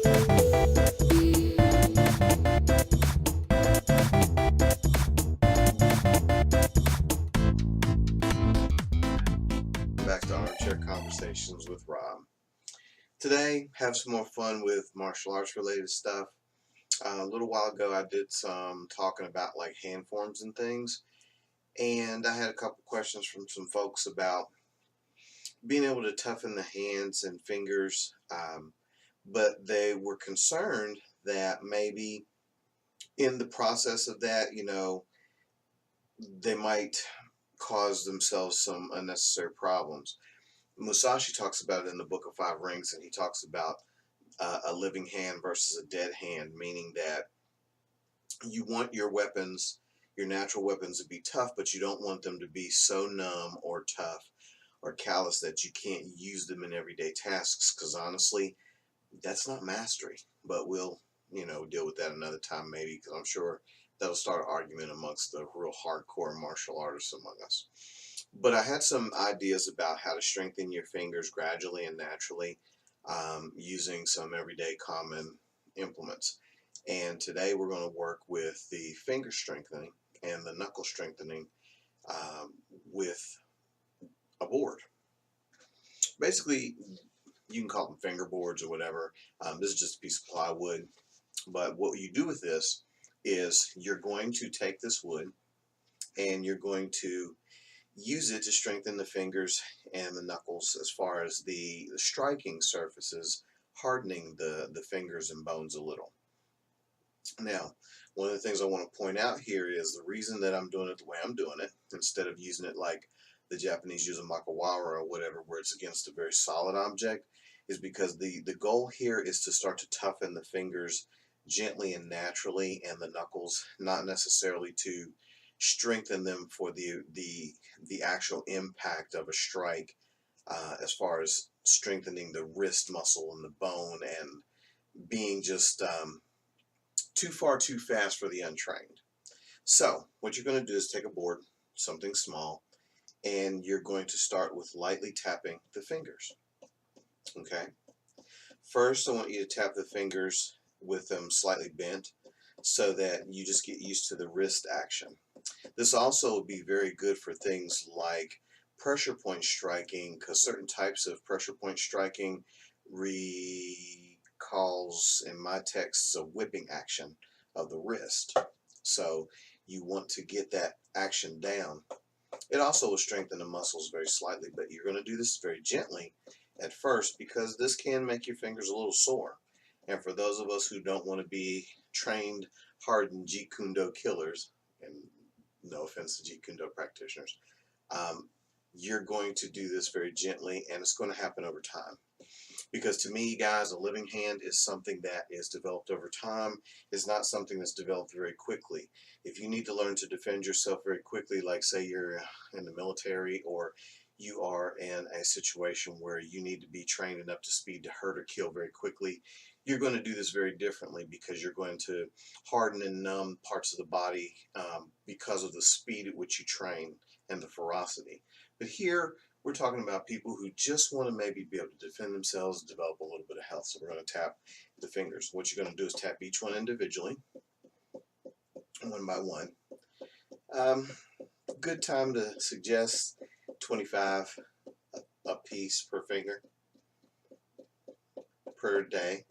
Back to Armchair Conversations with Rob. Today, have some more fun with martial arts related stuff. A little while ago, I did some talking about like hand forms and things, and I had a couple questions from some folks about being able to toughen the hands and fingers, but they were concerned that maybe in the process of that, they might cause themselves some unnecessary problems. Musashi talks about it in the Book of Five Rings, and he talks about a living hand versus a dead hand, meaning that you want your weapons, your natural weapons, to be tough, but you don't want them to be so numb or tough or callous that you can't use them in everyday tasks, because honestly, that's not mastery. But we'll, deal with that another time maybe, because I'm sure that'll start an argument amongst the real hardcore martial artists among us. But I had some ideas about how to strengthen your fingers gradually and naturally, using some everyday common implements. And today we're going to work with the finger strengthening and the knuckle strengthening with a board. Basically, you can call them finger boards or whatever. This is just a piece of plywood. But what you do with this is you're going to take this wood and you're going to use it to strengthen the fingers and the knuckles as far as the striking surfaces, hardening the fingers and bones a little. Now, one of the things I want to point out here is the reason that I'm doing it the way I'm doing it, instead of using it like the Japanese use a makawara or whatever, where it's against a very solid object, is because the goal here is to start to toughen the fingers gently and naturally, and the knuckles, not necessarily to strengthen them for the actual impact of a strike, as far as strengthening the wrist muscle and the bone and being just too far too fast for the untrained. So what you're going to do is take a board, something small, and you're going to start with lightly tapping the fingers. Okay. First, I want you to tap the fingers with them slightly bent so that you just get used to the wrist action. This also would be very good for things like pressure point striking, because certain types of pressure point striking recalls in my texts a whipping action of the wrist. So you want to get that action down. It also will strengthen the muscles very slightly, but you're going to do this very gently at first, because this can make your fingers a little sore. And for those of us who don't want to be trained, hardened Jeet Kune Do killers, and no offense to Jeet Kune Do practitioners, you're going to do this very gently, and it's going to happen over time. Because to me, guys, a living hand is something that is developed over time. It's not something that's developed very quickly. If you need to learn to defend yourself very quickly, like say you're in the military, or you are in a situation where you need to be trained and up to speed to hurt or kill very quickly, you're going to do this very differently, because you're going to harden and numb parts of the body because of the speed at which you train and the ferocity. But here, we're talking about people who just want to maybe be able to defend themselves, develop a little bit of health. So we're going to tap the fingers. What you're going to do is tap each one individually, one by one. Good time to suggest 25 a piece per finger per day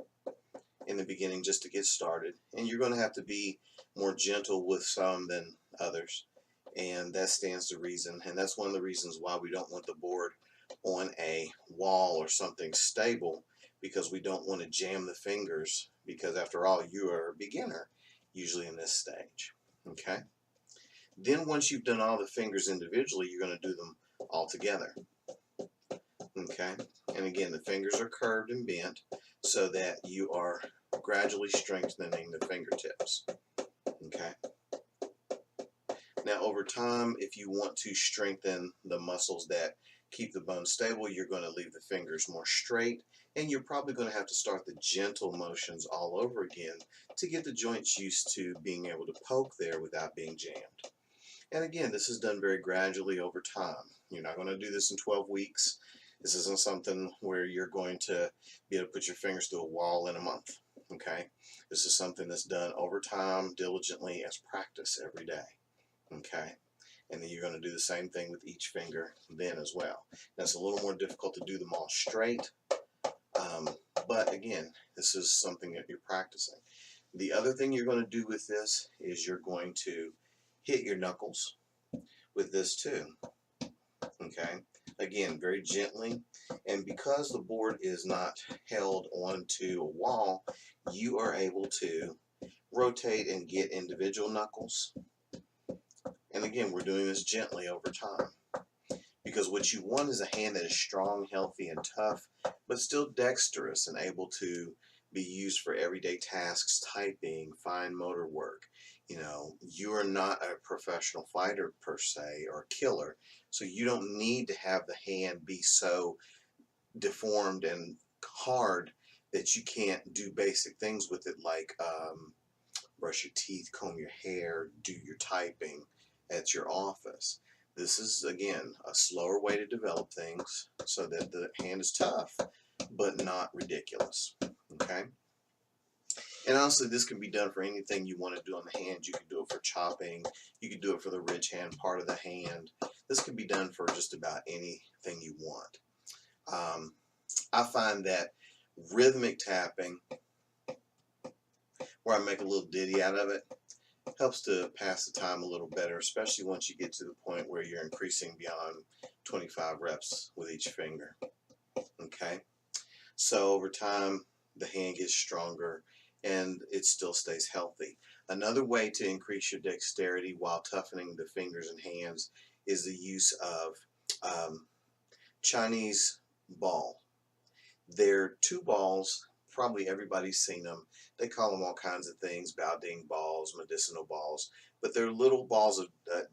in the beginning, just to get started. And you're going to have to be more gentle with some than others, and that stands to reason. And that's one of the reasons why we don't want the board on a wall or something stable, because we don't want to jam the fingers, because after all, you are a beginner usually in this stage. Okay. Then once you've done all the fingers individually, you're going to do them all together. Okay. And again, the fingers are curved and bent so that you are gradually strengthening the fingertips. Okay. Now, over time, if you want to strengthen the muscles that keep the bone stable, you're going to leave the fingers more straight, and you're probably going to have to start the gentle motions all over again to get the joints used to being able to poke there without being jammed. And again, this is done very gradually over time. You're not going to do this in 12 weeks. This isn't something where you're going to be able to put your fingers through a wall in a month. Okay, this is something that's done over time, diligently, as practice every day. Okay, and then you're going to do the same thing with each finger then as well. Now it's a little more difficult to do them all straight, but again, this is something that you're practicing. The other thing you're going to do with this is you're going to hit your knuckles with this too. Okay, again, very gently, and because the board is not held onto a wall, you are able to rotate and get individual knuckles. And again, we're doing this gently over time, because what you want is a hand that is strong, healthy, and tough, but still dexterous and able to be used for everyday tasks, typing, fine motor work. You know, you are not a professional fighter per se, or killer, so you don't need to have the hand be so deformed and hard that you can't do basic things with it, like brush your teeth, comb your hair, do your typing at your office. This is, again, a slower way to develop things so that the hand is tough, but not ridiculous. Okay? And honestly, this can be done for anything you want to do on the hand. You can do it for chopping. You can do it for the ridge hand part of the hand. This can be done for just about anything you want. I find that rhythmic tapping, where I make a little ditty out of it, helps to pass the time a little better, especially once you get to the point where you're increasing beyond 25 reps with each finger. Okay? So over time, the hand gets stronger and it still stays healthy. Another way to increase your dexterity while toughening the fingers and hands is the use of Chinese ball. They're two balls. Probably everybody's seen them. They call them all kinds of things, Baoding balls, medicinal balls, but they're little balls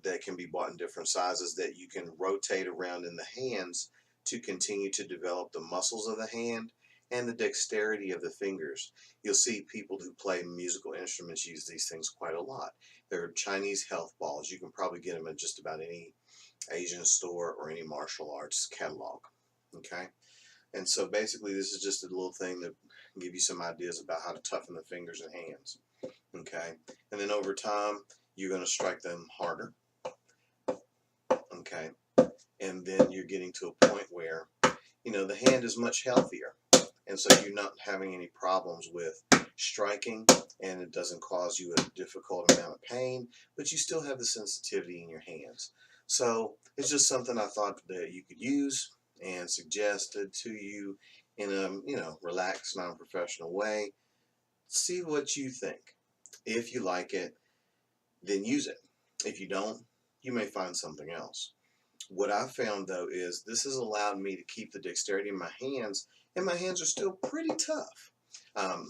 that can be bought in different sizes that you can rotate around in the hands to continue to develop the muscles of the hand and the dexterity of the fingers. You'll see people who play musical instruments use these things quite a lot. They're Chinese health balls. You can probably get them at just about any Asian store or any martial arts catalog. Okay? And so basically this is just a little thing to give you some ideas about how to toughen the fingers and hands. Okay? And then over time, you're going to strike them harder. Okay? And then you're getting to a point where, you know, the hand is much healthier. And so you're not having any problems with striking, and it doesn't cause you a difficult amount of pain, but you still have the sensitivity in your hands. So it's just something I thought that you could use and suggested to you in a, you know, relaxed, non-professional way. See what you think. If you like it, then use it. If you don't, you may find something else. What I found though is this has allowed me to keep the dexterity in my hands, and my hands are still pretty tough.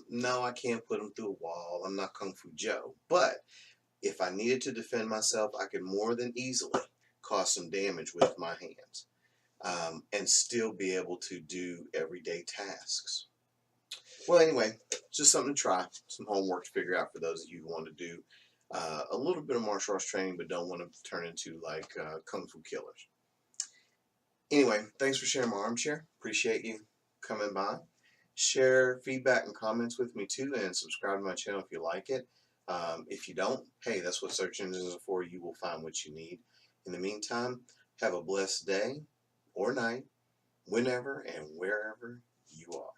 No, I can't put them through a wall. I'm not Kung Fu Joe, but if I needed to defend myself, I could more than easily cause some damage with my hands. And still be able to do everyday tasks. Well, anyway, just something to try, some homework to figure out for those of you who want to do a little bit of martial arts training but don't want to turn into like Kung Fu killers. Anyway, thanks for sharing my armchair. Appreciate you coming by. Share feedback and comments with me too, and subscribe to my channel if you like it. If you don't, hey, that's what search engines are for. You will find what you need. In the meantime, have a blessed day or night, whenever and wherever you are.